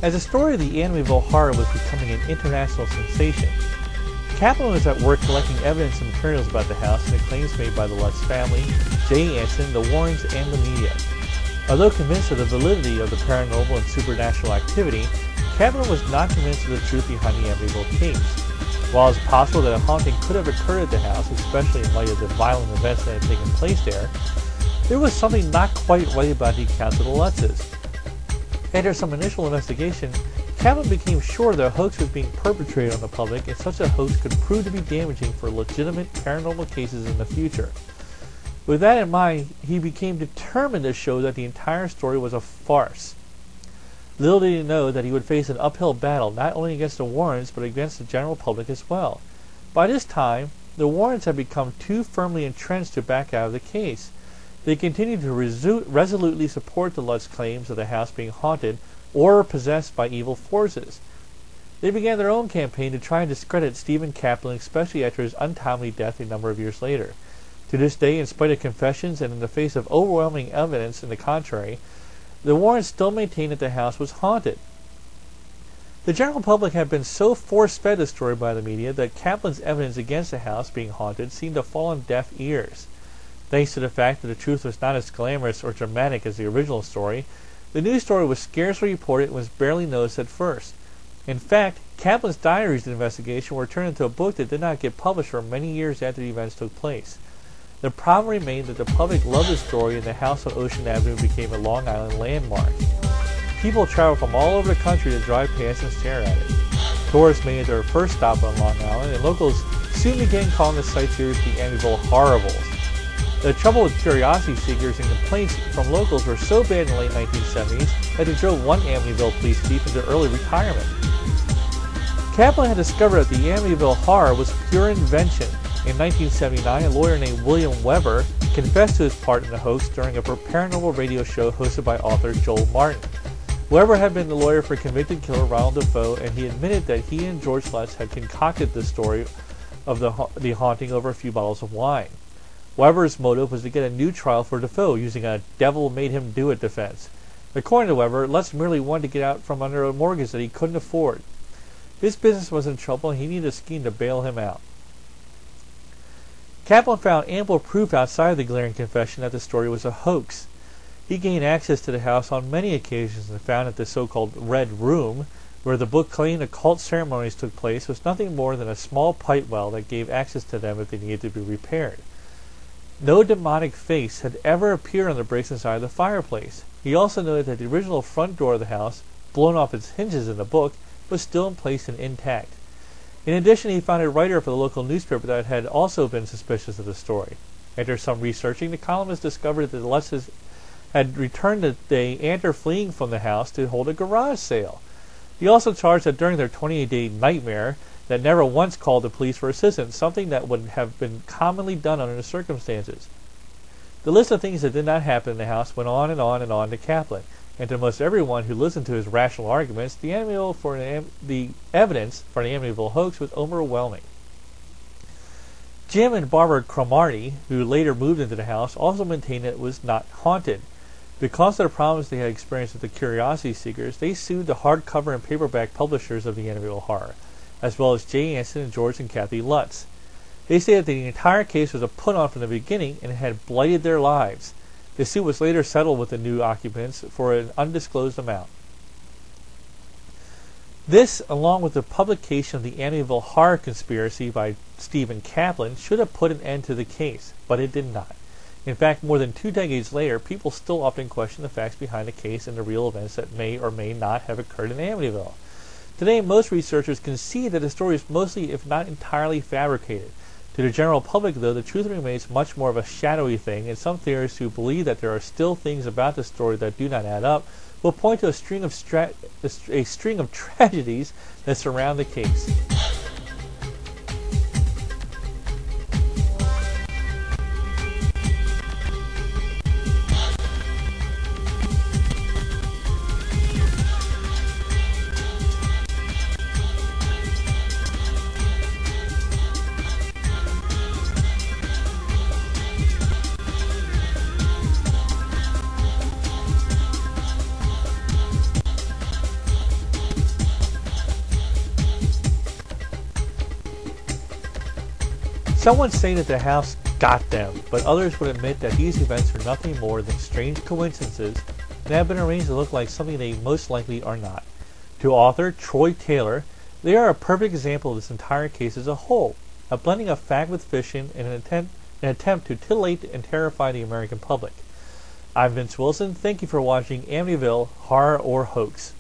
As the story of the Amityville Horror was becoming an international sensation, Kaplan was at work collecting evidence and materials about the house and the claims made by the Lutz family, Jay Anson, the Warrens, and the media. Although convinced of the validity of the paranormal and supernatural activity, Kaplan was not convinced of the truth behind the Amityville case. While it's possible that a haunting could have occurred at the house, especially in light of the violent events that had taken place there was something not quite right about the accounts of the Lutzes. After some initial investigation, Kaplan became sure that a hoax was being perpetrated on the public, and such a hoax could prove to be damaging for legitimate paranormal cases in the future. With that in mind, he became determined to show that the entire story was a farce. Little did he know that he would face an uphill battle not only against the Warrens but against the general public as well. By this time, the Warrens had become too firmly entrenched to back out of the case. They continued to resolutely support the Lutz claims of the house being haunted or possessed by evil forces. They began their own campaign to try and discredit Stephen Kaplan, especially after his untimely death a number of years later. To this day, in spite of confessions and in the face of overwhelming evidence in the contrary, the Warrens still maintained that the house was haunted. The general public had been so force-fed the story by the media that Kaplan's evidence against the house being haunted seemed to fall on deaf ears. Thanks to the fact that the truth was not as glamorous or dramatic as the original story, the news story was scarcely reported and was barely noticed at first. In fact, Kaplan's diaries and investigation were turned into a book that did not get published for many years after the events took place. The problem remained that the public loved the story and the house on Ocean Avenue became a Long Island landmark. People traveled from all over the country to drive past and stare at it. Tourists made their first stop on Long Island, and locals soon began calling the sightseers the Amityville Horribles. The trouble with curiosity seekers and complaints from locals were so bad in the late 1970s that they drove one Amityville police chief into early retirement. Kaplan had discovered that the Amityville Horror was pure invention. In 1979, a lawyer named William Weber confessed to his part in the hoax during a paranormal radio show hosted by author Joel Martin. Weber had been the lawyer for convicted killer Ronald Defoe, and he admitted that he and George Lutz had concocted the story of the haunting over a few bottles of wine. Weber's motive was to get a new trial for Defoe using a devil-made-him-do-it defense. According to Weber, Lutz merely wanted to get out from under a mortgage that he couldn't afford. His business was in trouble, and he needed a scheme to bail him out. Kaplan found ample proof outside of the glaring confession that the story was a hoax. He gained access to the house on many occasions and found that the so-called Red Room, where the book claimed occult ceremonies took place, was nothing more than a small pipe well that gave access to them if they needed to be repaired. No demonic face had ever appeared on the bricks inside the fireplace. He also noted that the original front door of the house, blown off its hinges in the book, was still in place and intact. In addition, he found a writer for the local newspaper that had also been suspicious of the story. After some researching, the columnist discovered that the Lutzes had returned the day after fleeing from the house to hold a garage sale. He also charged that during their 28-day nightmare, that never once called the police for assistance, something that would have been commonly done under the circumstances. The list of things that did not happen in the house went on and on and on to Kaplan, and to most everyone who listened to his rational arguments, the evidence for the Amityville hoax was overwhelming. Jim and Barbara Cromartie, who later moved into the house, also maintained that it was not haunted. Because of the problems they had experienced with the curiosity seekers, they sued the hardcover and paperback publishers of the Amityville Horror, as well as Jay Anson and George and Kathy Lutz. They stated that the entire case was a put-on from the beginning and had blighted their lives. The suit was later settled with the new occupants for an undisclosed amount. This, along with the publication of the Amityville Horror Conspiracy by Stephen Kaplan, should have put an end to the case, but it did not. In fact, more than 2 decades later, people still often question the facts behind the case and the real events that may or may not have occurred in Amityville. Today, most researchers concede that the story is mostly, if not entirely, fabricated. To the general public, though, the truth remains much more of a shadowy thing, and some theorists who believe that there are still things about the story that do not add up will point to a string of tragedies that surround the case. Some would say that the house got them, but others would admit that these events are nothing more than strange coincidences and have been arranged to look like something they most likely are not. To author Troy Taylor, they are a perfect example of this entire case as a whole, a blending of fact with fiction and an attempt to titillate and terrify the American public. I'm Vince Wilson. Thank you for watching Amityville, Horror or Hoax.